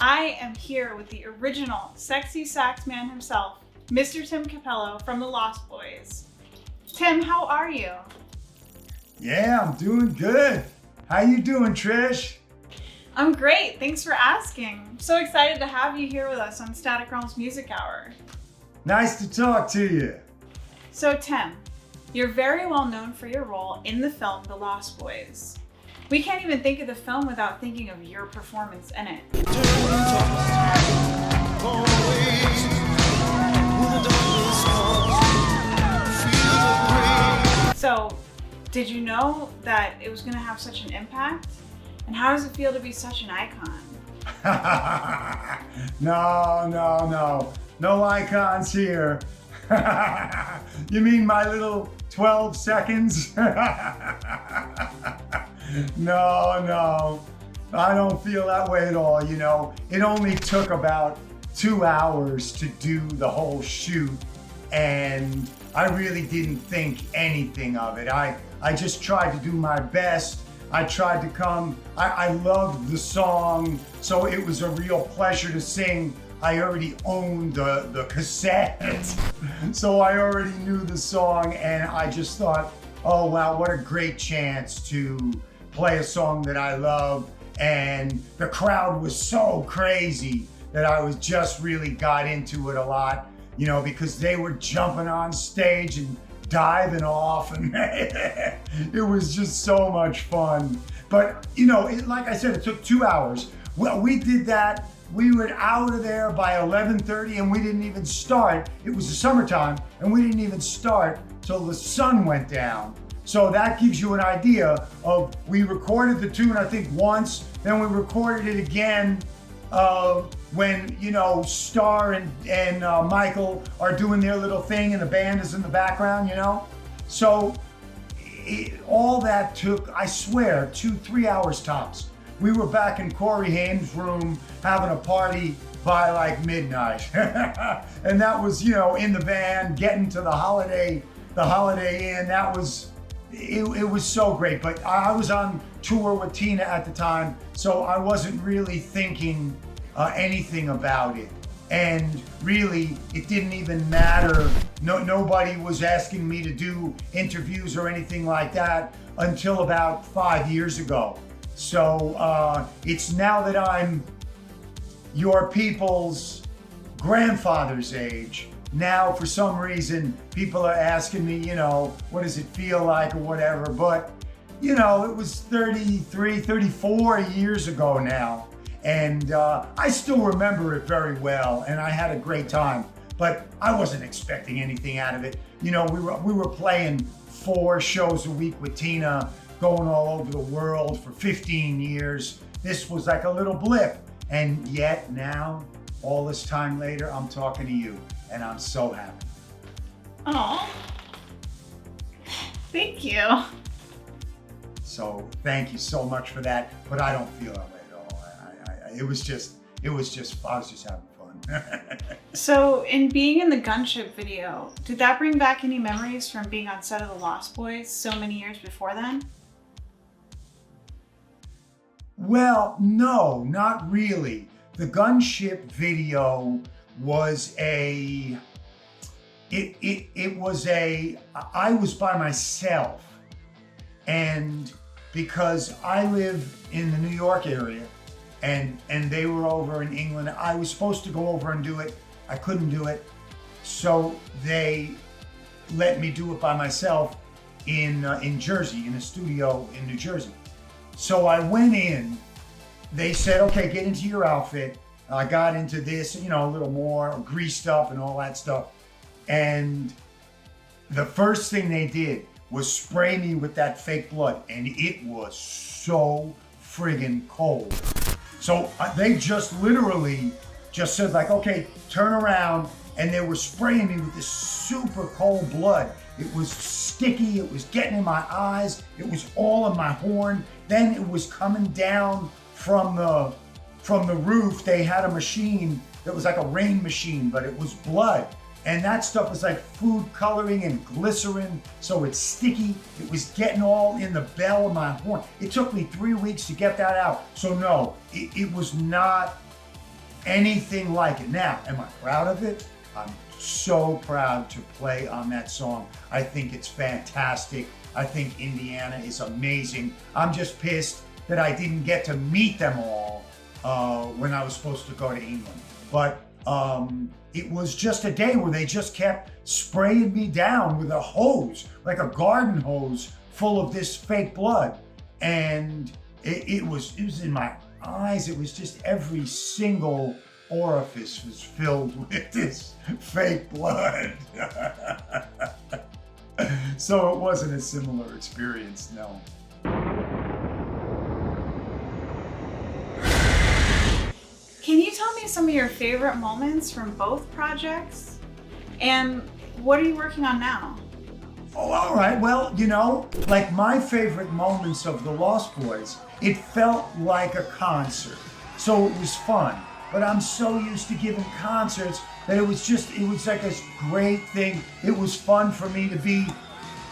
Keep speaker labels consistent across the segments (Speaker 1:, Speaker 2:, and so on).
Speaker 1: I am here with the original sexy sax man himself, Mr. Tim Cappello from the Lost Boys. Tim, how are you?
Speaker 2: Yeah, I'm doing good. How you doing, Trish?
Speaker 1: I'm great, thanks for asking. I'm so excited to have you here with us on Static Realms Music Hour.
Speaker 2: Nice to talk to you.
Speaker 1: So Tim, you're very well known for your role in the film The Lost Boys. We can't even think of the film without thinking of your performance in it. So, did you know that it was going to have such an impact? And how does it feel to be such an icon?
Speaker 2: No icons here. You mean my little 12 seconds? No, I don't feel that way at all. You know, it only took about 2 hours to do the whole shoot, and I really didn't think anything of it. I just tried to do my best. I tried to come. I loved the song, so it was a real pleasure to sing. I already owned the cassette, so I already knew the song, and I just thought, oh wow, what a great chance to play a song that I love. And the crowd was so crazy that I was just really got into it a lot, you know, because they were jumping on stage and diving off, and it was just so much fun. But you know, like I said, it took 2 hours. Well, we did that. We were out of there by 11:30, and we didn't even start. It was the summertime, and we didn't even start till the sun went down. So that gives you an idea of, we recorded the tune, I think once, then we recorded it again when, you know, Star and Michael are doing their little thing and the band is in the background, you know? So all that took, I swear, 2-3 hours tops. We were back in Corey Haim's room having a party by like midnight. And that was, you know, in the van, getting to the Holiday Inn. That was, it was so great. But I was on tour with Tina at the time, so I wasn't really thinking anything about it. And really, it didn't even matter. Nobody was asking me to do interviews or anything like that until about 5 years ago. So it's now that I'm your people's grandfather's age. Now, for some reason, people are asking me, you know, what does it feel like or whatever. But, you know, it was 33, 34 years ago now. And I still remember it very well, and I had a great time. But I wasn't expecting anything out of it. You know, we were playing 4 shows a week with Tina, going all over the world for 15 years. This was like a little blip. And yet now, all this time later, I'm talking to you, and I'm so happy.
Speaker 1: Oh, thank you.
Speaker 2: So thank you so much for that, but I don't feel that way at all. I was just having fun.
Speaker 1: So in being in the Gunship video, did that bring back any memories from being on set of The Lost Boys so many years before then?
Speaker 2: Well, no, not really. The Gunship video was I was by myself. And because I live in the New York area and they were over in England, I was supposed to go over and do it. I couldn't do it. So they let me do it by myself in Jersey, in a studio in New Jersey. So I went in, they said, okay, get into your outfit. I got into this, you know, a little more greased up and all that stuff. And the first thing they did was spray me with that fake blood, and it was so friggin' cold. So they just literally just said like, okay, turn around, and they were spraying me with this super cold blood. It was sticky, it was getting in my eyes, it was all in my horn. Then it was coming down from the roof. They had a machine that was like a rain machine, but it was blood. And that stuff was like food coloring and glycerin, so it's sticky. It was getting all in the bell of my horn. It took me 3 weeks to get that out. So no, it was not anything like it. Now, am I proud of it? I'm so proud to play on that song. I think it's fantastic. I think Indiana is amazing. I'm just pissed that I didn't get to meet them all when I was supposed to go to England. But it was just a day where they just kept spraying me down with a hose, like a garden hose full of this fake blood. And it was in my eyes. It was just every single orifice was filled with this fake blood. So it wasn't a similar experience, no.
Speaker 1: Can you tell me some of your favorite moments from both projects? And what are you working on now?
Speaker 2: Oh, all right. Well, you know, like my favorite moments of the Lost Boys, it felt like a concert. So it was fun. But I'm so used to giving concerts that it was like a great thing. It was fun for me to be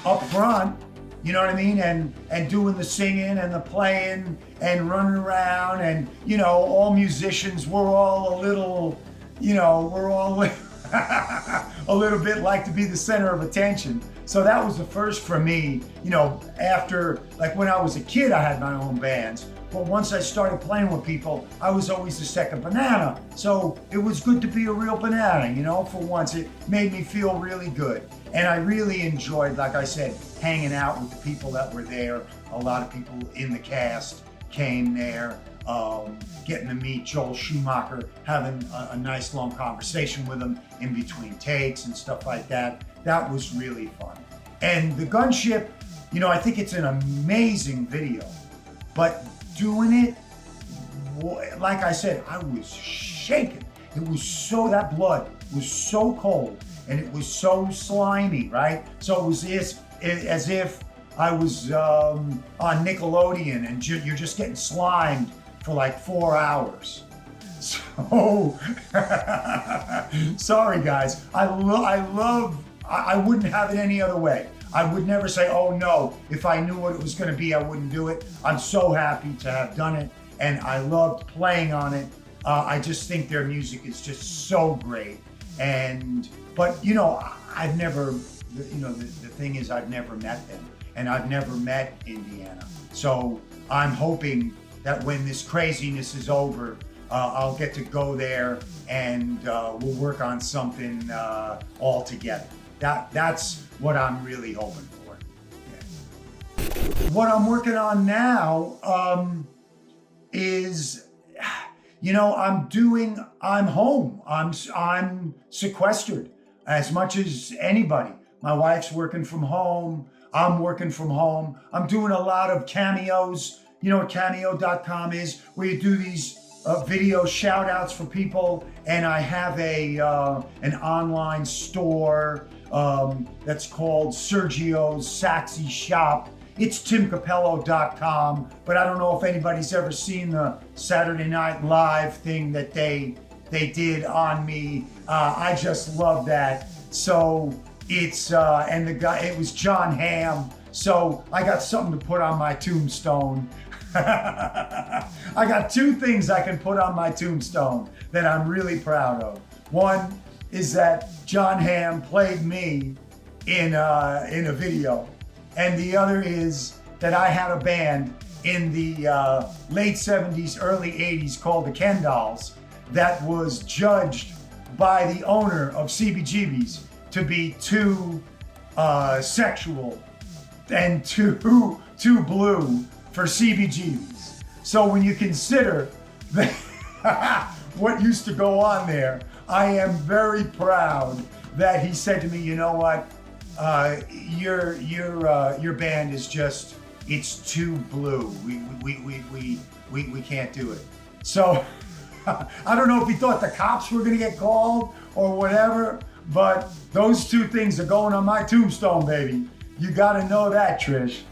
Speaker 2: up front, you know what I mean? And doing the singing and the playing and running around, and, you know, all musicians, we're all a little, you know, we're all a little bit like to be the center of attention. So that was the first for me, you know, after, like when I was a kid, I had my own bands. But once I started playing with people, I was always the second banana. So it was good to be a real banana, you know, for once. It made me feel really good. And I really enjoyed, like I said, hanging out with the people that were there. A lot of people in the cast came there, getting to meet Joel Schumacher, having a nice long conversation with him in between takes and stuff like that. That was really fun. And the Gunship, you know, I think it's an amazing video, but doing it, like I said, I was shaking. It was so, that blood was so cold and it was so slimy, right? So it was as if I was on Nickelodeon and you're just getting slimed for like 4 hours. So, sorry guys, I wouldn't have it any other way. I would never say, oh no, if I knew what it was gonna be, I wouldn't do it. I'm so happy to have done it, and I loved playing on it. I just think their music is just so great. But you know, I've never, you know, the thing is I've never met them, and I've never met Indiana. So I'm hoping that when this craziness is over, I'll get to go there and we'll work on something all together. That's what I'm really hoping for. Yeah. What I'm working on now is, you know, I'm home. I'm sequestered as much as anybody. My wife's working from home. I'm working from home. I'm doing a lot of cameos. You know what cameo.com is, where you do these video shout outs for people, and I have an online store that's called Sergio's Saxy Shop. It's timcappello.com, but I don't know if anybody's ever seen the Saturday Night Live thing that they did on me. I just love that. So it's and the guy, it was John Hamm. So I got something to put on my tombstone. I got two things I can put on my tombstone that I'm really proud of. One is that John Hamm played me in a video, and the other is that I had a band in the late 70s, early 80s called the Ken Dolls that was judged by the owner of CBGB's to be too sexual and too blue for CBGB's. So when you consider what used to go on there, I am very proud that he said to me, you know what, your band is just, it's too blue. We can't do it. So I don't know if he thought the cops were gonna get called or whatever, but those two things are going on my tombstone, baby. You gotta know that, Trish.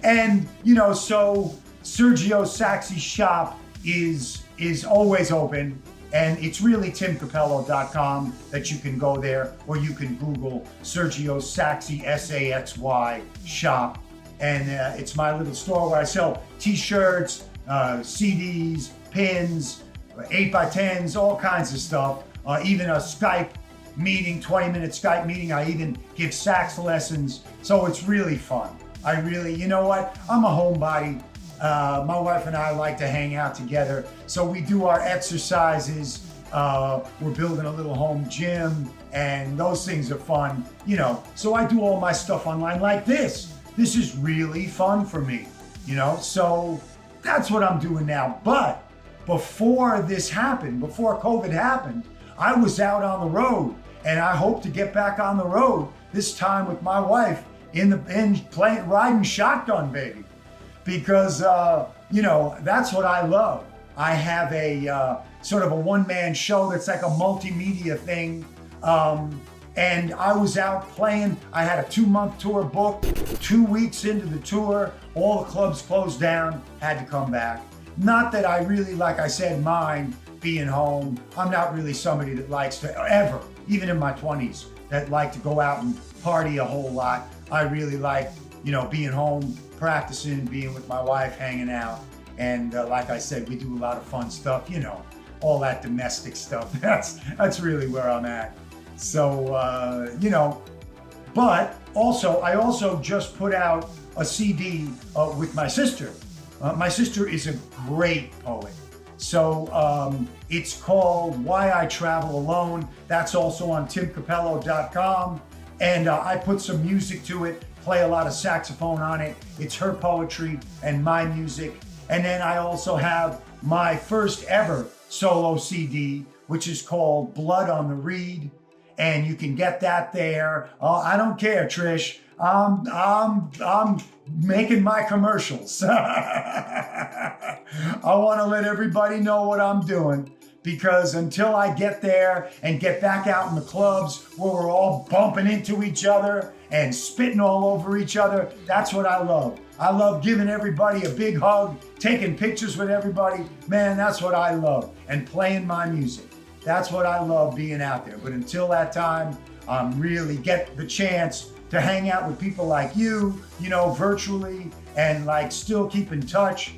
Speaker 2: And you know, so Sergio's Saxy Shop is always open, and it's really timcappello.com that you can go there, or you can Google Sergio's Saxy SAXY shop, and it's my little store where I sell t-shirts, CDs, pins, 8x10s, all kinds of stuff. Even a Skype meeting, 20-minute Skype meeting. I even give sax lessons. So it's really fun. You know what? I'm a homebody. My wife and I like to hang out together. So we do our exercises. We're building a little home gym, and those things are fun, you know. So I do all my stuff online like this. This is really fun for me, you know. So that's what I'm doing now. But before this happened, before COVID happened, I was out on the road, and I hope to get back on the road this time with my wife riding shotgun, baby, because you know, that's what I love. I have a sort of a one-man show that's like a multimedia thing, and I was out playing. I had a 2-month tour booked. 2 weeks into the tour, all the clubs closed down, had to come back. Not that I really, like I said, mind being home. I'm not really somebody that likes to ever, even in my 20s, that like to go out and party a whole lot. I really like, you know, being home, practicing, being with my wife, hanging out. And like I said, we do a lot of fun stuff, you know, all that domestic stuff. That's really where I'm at. So, you know, but also, I also just put out a CD with my sister. My sister is a great poet. So it's called Why I Travel Alone. That's also on timcappello.com. And I put some music to it, play a lot of saxophone on it. It's her poetry and my music. And then I also have my first ever solo CD, which is called Blood on the Reed. And you can get that there. I don't care, Trish. I'm making my commercials. I want to let everybody know what I'm doing, because until I get there and get back out in the clubs where we're all bumping into each other and spitting all over each other, that's what I love. I love giving everybody a big hug, taking pictures with everybody. Man, that's what I love. And playing my music. That's what I love, being out there. But until that time, really get the chance to hang out with people like you know, virtually, and like still keep in touch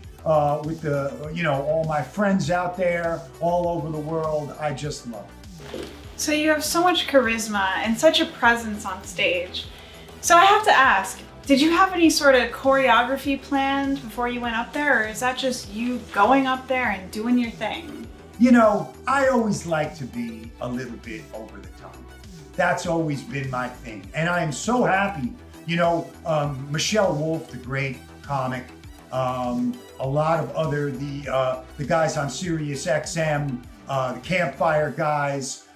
Speaker 2: with the, you know, all my friends out there all over the world. I just love it.
Speaker 1: So you have so much charisma and such a presence on stage. So I have to ask, did you have any sort of choreography planned before you went up there, or is that just you going up there and doing your thing?
Speaker 2: You know, I always like to be a little bit over the top. That's always been my thing. And I am so happy, you know, Michelle Wolf, the great comic, a lot of other, the guys on Sirius XM, the Campfire guys,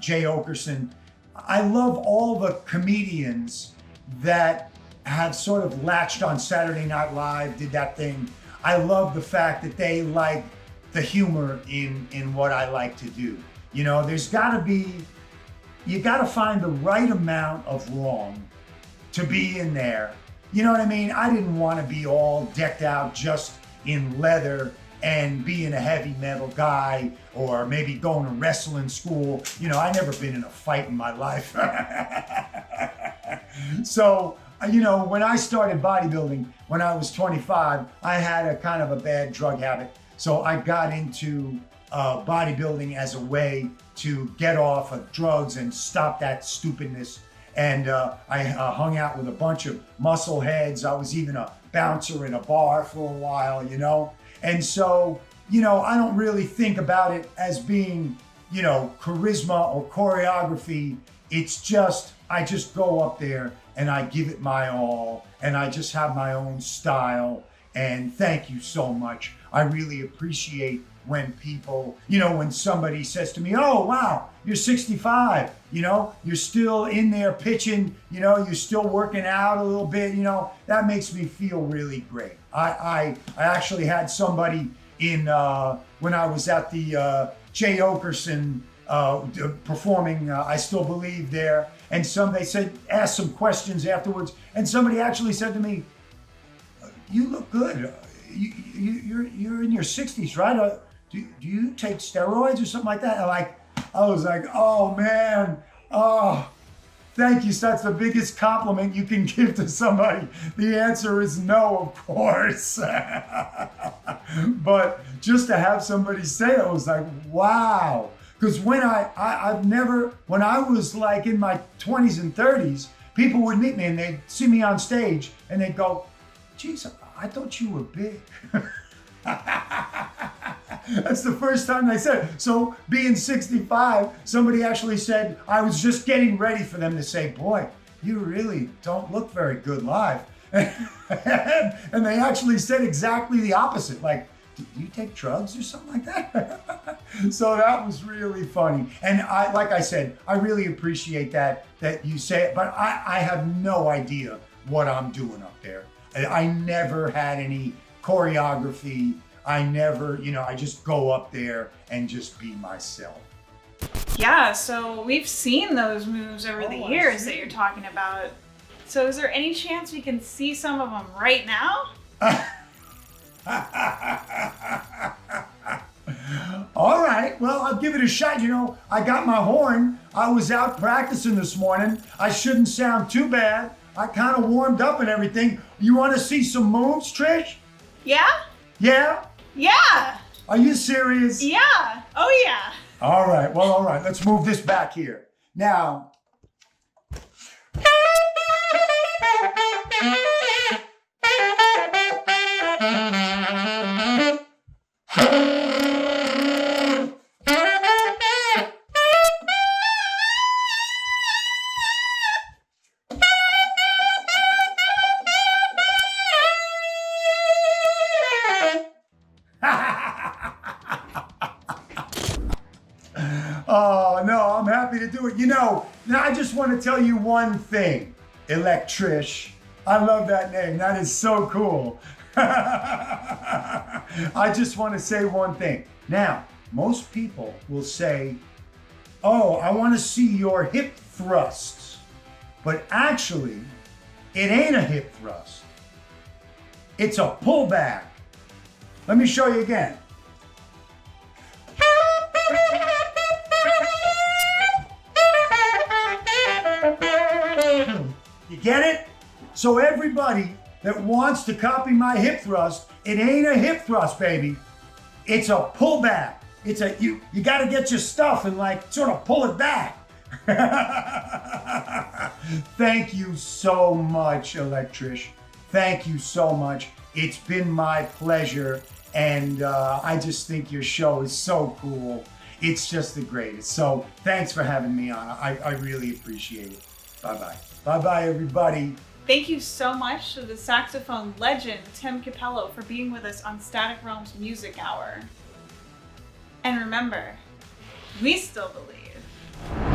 Speaker 2: Jay Okerson. I love all the comedians that have sort of latched on Saturday Night Live, did that thing. I love the fact that they like the humor in what I like to do. You know, there's gotta be, you gotta find the right amount of wrong to be in there. You know what I mean? I didn't want to be all decked out just in leather and being a heavy metal guy, or maybe going to wrestling school. You know, I never been in a fight in my life. So, you know, when I started bodybuilding, when I was 25, I had a kind of a bad drug habit. So I got into bodybuilding as a way to get off of drugs and stop that stupidness. And I hung out with a bunch of muscle heads. I was even a bouncer in a bar for a while, you know? And so, you know, I don't really think about it as being, you know, charisma or choreography. It's just, I just go up there and I give it my all, and I just have my own style. And thank you so much. I really appreciate when people, you know, when somebody says to me, oh, wow, you're 65, you know, you're still in there pitching, you know, you're still working out a little bit, you know, that makes me feel really great. I actually had somebody in, when I was at the Jay Okerson performing I Still Believe there, and they said, asked some questions afterwards, and somebody actually said to me, you look good. You're in your 60s, right? Do you take steroids or something like that? I was like, oh man, oh, Thank you. So that's the biggest compliment you can give to somebody. The answer is no, of course. But just to have somebody say it, I was like, wow. Because when when I was like in my 20s and 30s, people would meet me and they'd see me on stage and they'd go, geez, I thought you were big. That's the first time they said it. So being 65, somebody actually said, I was just getting ready for them to say, boy, you really don't look very good live. And they actually said exactly the opposite. Like, did you take drugs or something like that? So that was really funny. And like I said, I really appreciate that you say it, but I have no idea what I'm doing up there. I never had any choreography. I never, I just go up there and just be myself.
Speaker 1: Yeah, so we've seen those moves over the years that you're talking about. So is there any chance we can see some of them right now?
Speaker 2: All right, well, I'll give it a shot. I got my horn. I was out practicing this morning. I shouldn't sound too bad. I kind of warmed up and everything. You want to see some moves, Trish?
Speaker 1: Yeah?
Speaker 2: Yeah?
Speaker 1: Yeah!
Speaker 2: Are you serious?
Speaker 1: Yeah! Oh yeah!
Speaker 2: All right, well, all right. Let's move this back here. Now. Oh, no, I'm happy to do it. Now I just want to tell you one thing, Electrish. I love that name. That is so cool. I just want to say one thing. Now, most people will say, oh, I want to see your hip thrusts. But actually, it ain't a hip thrust. It's a pullback. Let me show you again. You get it? So everybody that wants to copy my hip thrust, it ain't a hip thrust, baby. It's a pullback. You got to get your stuff and sort of pull it back. Thank you so much, Electrish. Thank you so much. It's been my pleasure, and I just think your show is so cool. It's just the greatest. So thanks for having me on. I really appreciate it. Bye-bye. Bye-bye, everybody.
Speaker 1: Thank you so much to the saxophone legend, Tim Cappello, for being with us on Static Realms Music Hour. And remember, we still believe.